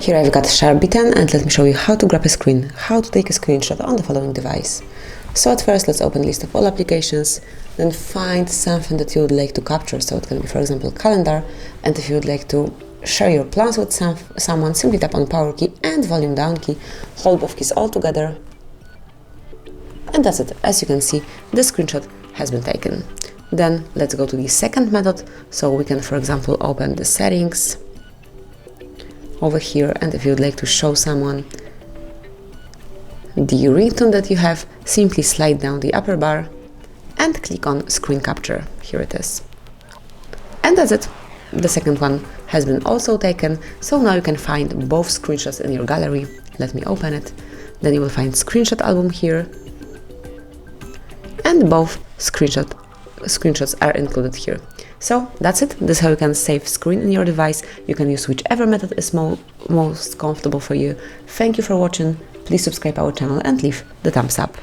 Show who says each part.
Speaker 1: Here I've got Sharp B10 and let me show you how to grab a screen, how to take a screenshot on the following device. So at first let's open list of all applications, then find something that you would like to capture. So it can be, for example, calendar, and if you would like to share your plans with someone, simply tap on power key and volume down key, hold both keys all together, and that's it. As you can see, the screenshot has been taken. Then let's go to the second method. So we can, for example, open the settings over here, and if you would like to show someone the ringtone that you have, simply slide down the upper bar and click on screen capture. Here it is. And that's it. The second one has been also taken, so now you can find both screenshots in your gallery. Let me open it. Then you will find screenshot album here, and both screenshots are included here. So that's it. This is how you can save screen in your device. You can use whichever method is most comfortable for you. Thank you for watching. Please subscribe our channel and leave the thumbs up.